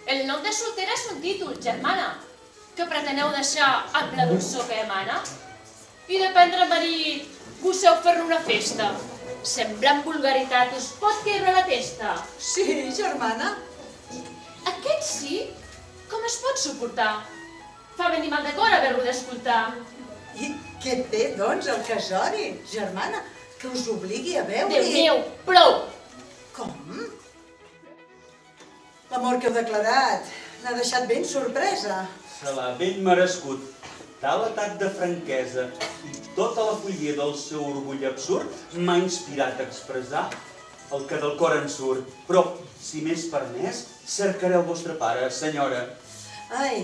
El nom de soltera és un títol, germana, que preteneu deixar amb la dolçor que emana. I de prendre marit, goseu fer-ne una festa. Semblant vulgaritat us pot quebre la testa. Sí, germana. Aquest sí? Com es pot suportar? Fa venir mal de cor haver-lo d'escoltar. I què té, doncs, el casori, germana? Que us obligui a veure... Déu meu, prou! Com? L'amor que heu declarat l'ha deixat ben sorpresa. Se l'ha ben merescut. Tal atac de franquesa i tota la follia del seu orgull absurd m'ha inspirat a expressar el que del cor en surt. Però, si m'és permès, cercaré el vostre pare, senyora. Ai,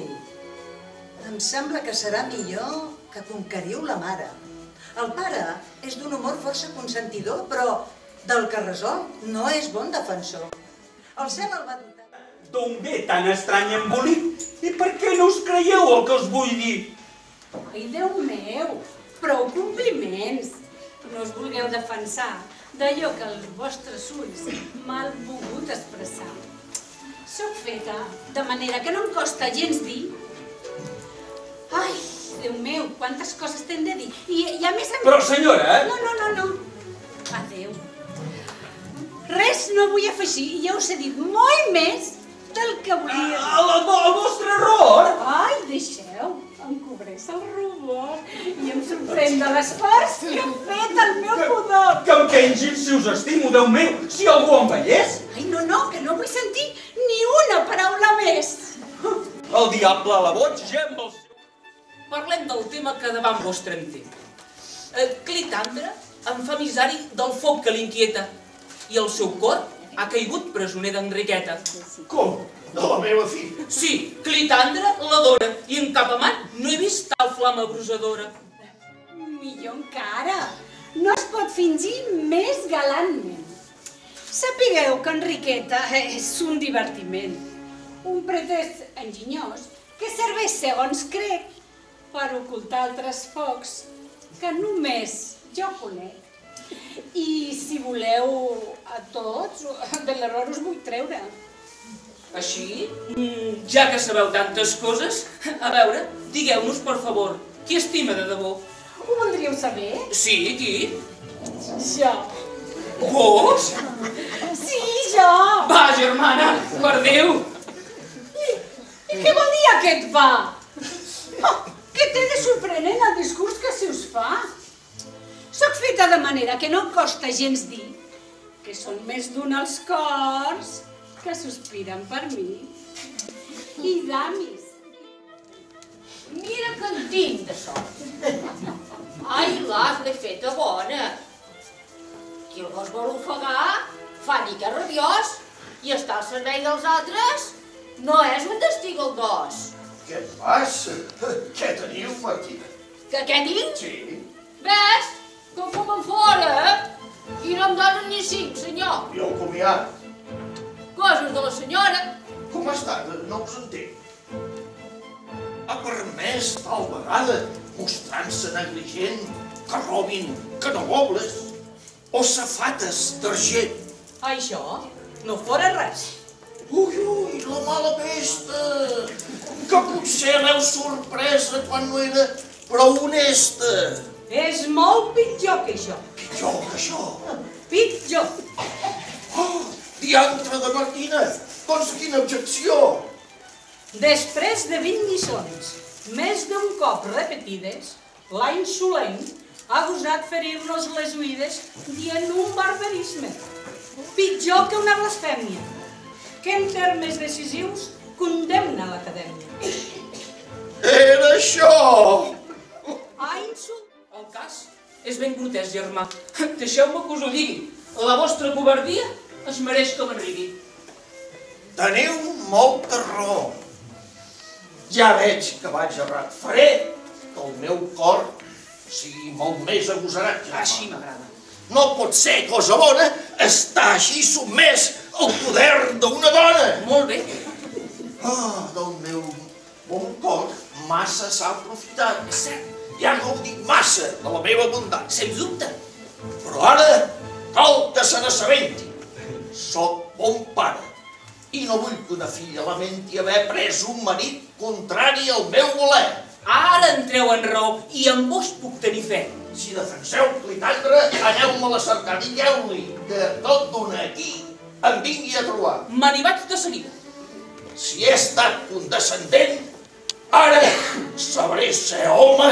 em sembla que serà millor que conqueriu la mare. El pare és d'un humor força consentidor, però del que resol no és bon defensor. El cel el va dotar... D'on ve tan estrany embolic? I per què no us creieu el que us vull dir? Ai, Déu meu, prou compliments. No us vulgueu defensar d'allò que els vostres ulls m'han volgut expressar. Soc feta de manera que no em costa gens dir. Ai, Déu meu, quantes coses t'hem de dir. I a més... Però, senyora... No. Adéu. Res no vull afegir i ja us he dit molt més del que volia. El vostre error? Ai, deixeu, em cobreix el rubor i em sorprèn de l'esforç que heu fet el meu pudor. Que em pengin si us estimo, Déu meu, si algú em veiés. Ai, no, que no vull sentir ni una paraula més. El diable a la boig ja amb el seu... Parlem del tema que davant vostre en té. Clitandre en fa misari del foc que l'inquieta i el seu cor ha caigut presoner d'Enriqueta. Com? De la meva fi? Sí, Clitandre l'adora i en cap amant no he vist tal flama brusadora. Millor encara, no es pot fingir més galantment. Sapigueu que Enriqueta és un divertiment, un pretest enginyós que serveix, segons crec, per ocultar altres focs que només jo conec. I si voleu a tots, de l'error us vull treure. Així, ja que sabeu tantes coses, a veure, digueu-nos, per favor, qui estima de debò? Ho voldríeu saber? Sí, qui? Jo. Vos? Sí, jo! Va, germana, per Déu! I què vol dir aquest va? Què té de sorprenent el discurs que se us fa? Soc feta de manera que no costa gens dir que són més d'un els cors que sospiren per mi. I d'amis. Mira que en tinc de sort. Ai, l'has de feta bona. Qui el gos vol ofegar, fa ni que rabiós, i estar al servei dels altres no és un destí el gos. Què et passa? Què teniu, Martí? Que què tinc? Sí. Ves, que fumen fora, i no em donen ni 5, senyor. I el comiat? Coses de la senyora. Com està? No us entenc. Ha permès tal vegada, mostrant-se negligent, que robin canobles o safates d'argent. Això no fora res. Ui, la mala pesta! Que potser l'heu sorpresa quan no era prou honesta. És molt pitjor que això. Pitjor que això. Pitjor. Oh, diantre de Martina! Doncs quina objecció! Després de 20 lliçons, més d'un cop repetides, la insolent ha gosat ferir-nos les oïdes dient un barbarisme. Pitjor que una blasfèmia, que en termes decisius condemna l'acadèmia. Era això! Ha insultat. El cas és ben grotesc, germà. Deixeu-me que us ho digui. La vostra covardia es mereix que m'enrigui. Teniu molta raó. Ja veig que vaig errat. Faré que el meu cor sigui molt més agosarat. Així m'agrada. No pot ser, cosa bona, estar així sotmès al poder d'una dona. Molt bé. Del meu bon cor massa s'ha aprofitat. És cert. Ja gaudit massa de la meva bondat. Sens dubte. Però ara cal que se n'assabenti. Soc bon pare. I no vull que una filla lamenti haver pres un marit contrari al meu voler. Ara entreu en raó i amb vos puc tenir fe. Si defenseu Clitandre, aneu-me-la a cercar, digueu-li que tot d'una aquí em vingui a trobar. Me n'hi vaig de seguida. Si he estat condescendent, ara sabré ser home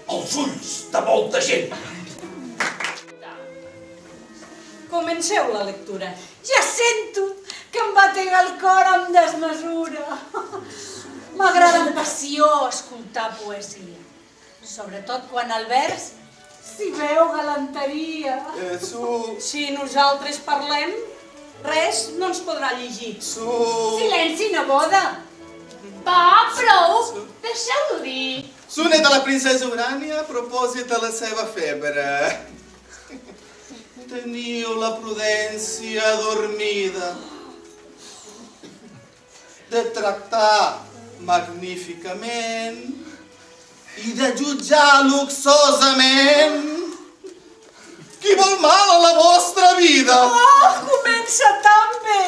als ulls de molta gent. Comenceu la lectura. Ja sento que em batega el cor amb desmesura. M'agrada amb passió escoltar poesia, sobretot quan al vers s'hi veu galanteria. Si nosaltres parlem, res no ens podrà llegir. Silenci, neboda! Va, prou! Deixeu-lo dir. Sonet a la princesa Urània a propòsit de la seva febre. Teniu la prudència adormida de tractar magníficament i de jutjar luxosament qui vol mal a la vostra vida. Oh, comença tan bé!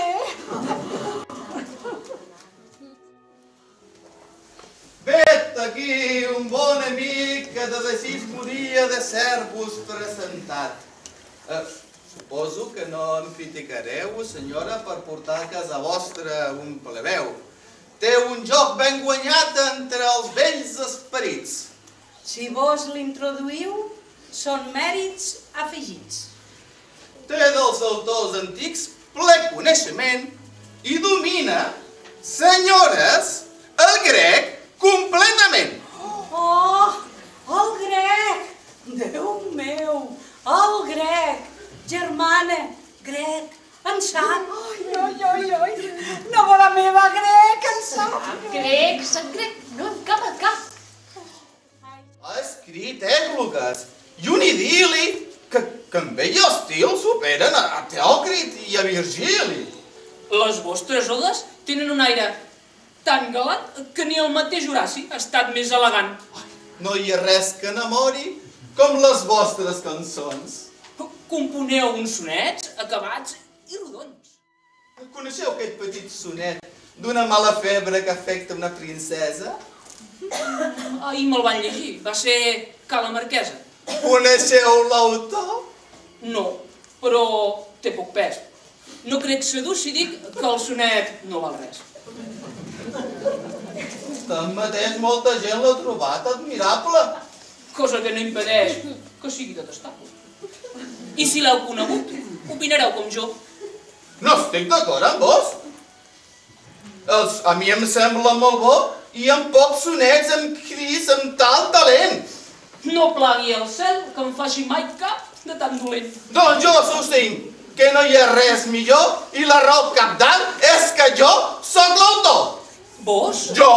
Vet aquí un bon amic que de desig moria de ser-vos presentat. Suposo que no em criticareu, senyora, per portar a casa vostra un plebeu. Té un joc ben guanyat entre els vells esperits. Si vos l'introduïu, són mèrits afegits. Té dels autors antics ple coneixement i domina, senyores, el grec completament. Oh, el grec! Déu meu, el grec! Germana, grec, en sap. Oi, neboda meva, grec, en sap. Grec, sant grec, no em cap al cap. Ha escrit èclogues i un idil·li que en bell estil superen a Teòcrit i a Virgili. Les vostres odes tenen un aire tan galant que ni el mateix Horaci ha estat més elegant. No hi ha res que enamori com les vostres cançons. Componeu uns sonets acabats i rodons. Coneixeu aquest petit sonet d'una mala febre que afecta una princesa? Ahir me'l van llegir. Va ser Ca la Marquesa. Coneixeu l'autor? No, però té poc pes. No crec sedur si dic que el sonet no val res. Tanmateix, molta gent l'ha trobat admirable. Cosa que no impedeix que sigui detestable. I si l'heu conegut, opinareu com jo. No estic d'acord amb vos. A mi em sembla molt bo i amb pocs sonets em cris amb tal talent. No plagui el cel que em faci mai cap de tan dolent. Doncs jo sostinc que no hi ha res millor i la raó cabdal és que jo sóc l'autor. Vos? Jo?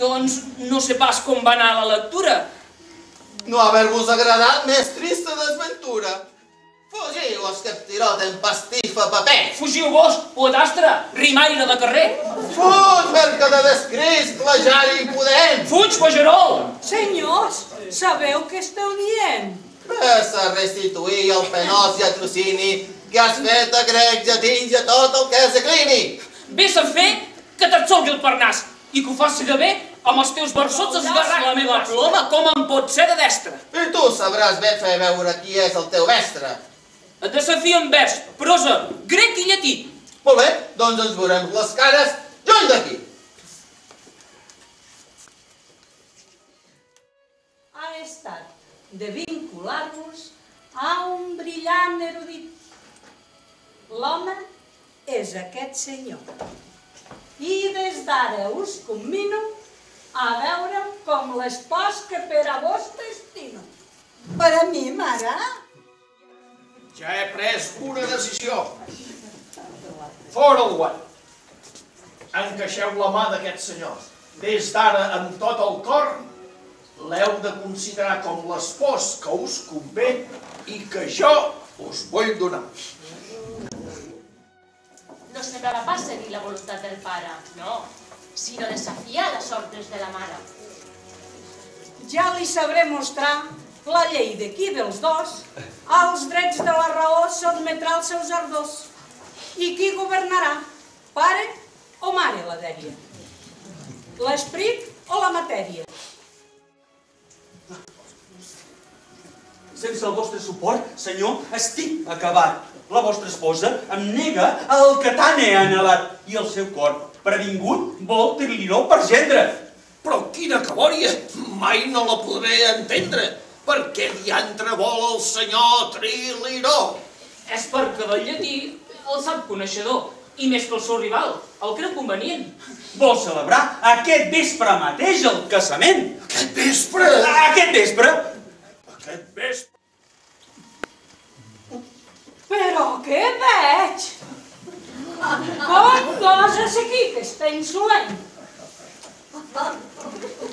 Doncs no sé pas com va anar la lectura. No haver-vos agradat més trista desventura. Fugiu, els que tirot en pastifa paper. Fugiu vos, poetastre, rimaire de carrer. Fuig, merca de descris, plejari impudent. Fuig, pagerol. Senyors, sabeu què esteu dient? Ves a restituir el penós llatrocini que has fet a grecs, llatins i a tot el que és declini. Ves a fer que t'absolgui el Parnàs i que ho faci bé amb els teus versots esgarrar la meva ploma com em pot ser de destre. I tu sabràs ben fer veure qui és el teu mestre. Et desafio en vers, prosa, grec i llatí. Molt bé, doncs ens veurem les cares lluny d'aquí. Ha estat de vincular-vos a un brillant erudit. L'home és aquest senyor. I des d'ara us commino a veure com l'espòs que per a vos destino. Per a mi, mare? Ja he pres una decisió. Fora el guant. Encaixeu la mà d'aquest senyor. Des d'ara, amb tot el cor, l'heu de considerar com l'espòs que us convé i que jo us vull donar. No semblava pas seguir la voluntat del pare, no, sinó desafiar les ordres de la mare. Ja li sabré mostrar la llei de qui dels dos als drets de la raó sotmetrà els seus ardors. I qui governarà Pare o mare la dèria? L'esperit o la matèria? Sense el vostre suport, senyor, estic acabat. La vostra esposa em nega el que tant he anhelat i el seu cor, previngut, vol tenir-lo per gendre. Però quina cabòria! Mai no la podré entendre. Per què diantre vol el senyor Triliró? És perquè del llatí el sap coneixedor, i més que el seu rival, el creu convenient. Vol celebrar aquest vespre mateix el casament. Aquest vespre? Aquest vespre. Aquest vespre? Però què veig? Com coses aquí que està insolent?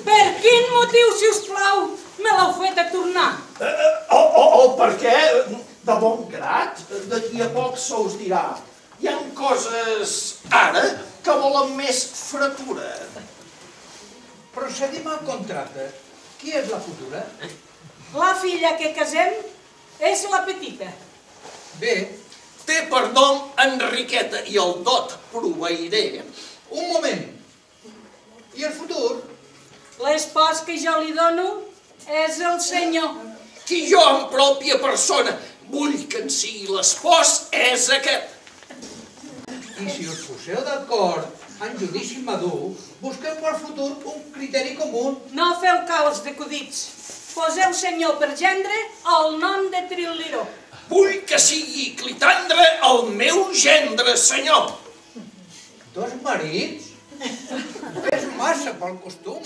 Per quin motiu, si us plau, me l'heu fet a tornar? Per què? De bon grat? D'aquí a poc se us dirà. Hi ha coses ara que volen més fretura. Procedim al contracte. Qui és la futura? La filla que casem és la petita. Bé, Té per nom Enriqueta i el dot proveiré. un moment. I el futur? L'espòs que jo li dono és el senyor. Qui jo en pròpia persona vull que en sigui l'espòs és aquest. I si us poseu d'acord en judici madur, busqueu pel futur un criteri comú. No feu caos d'acudits. Poseu senyor per gendre el nom de Triliró. Vull que sigui Clitandre el meu gendre, senyor. 2 marits? És massa pel costum.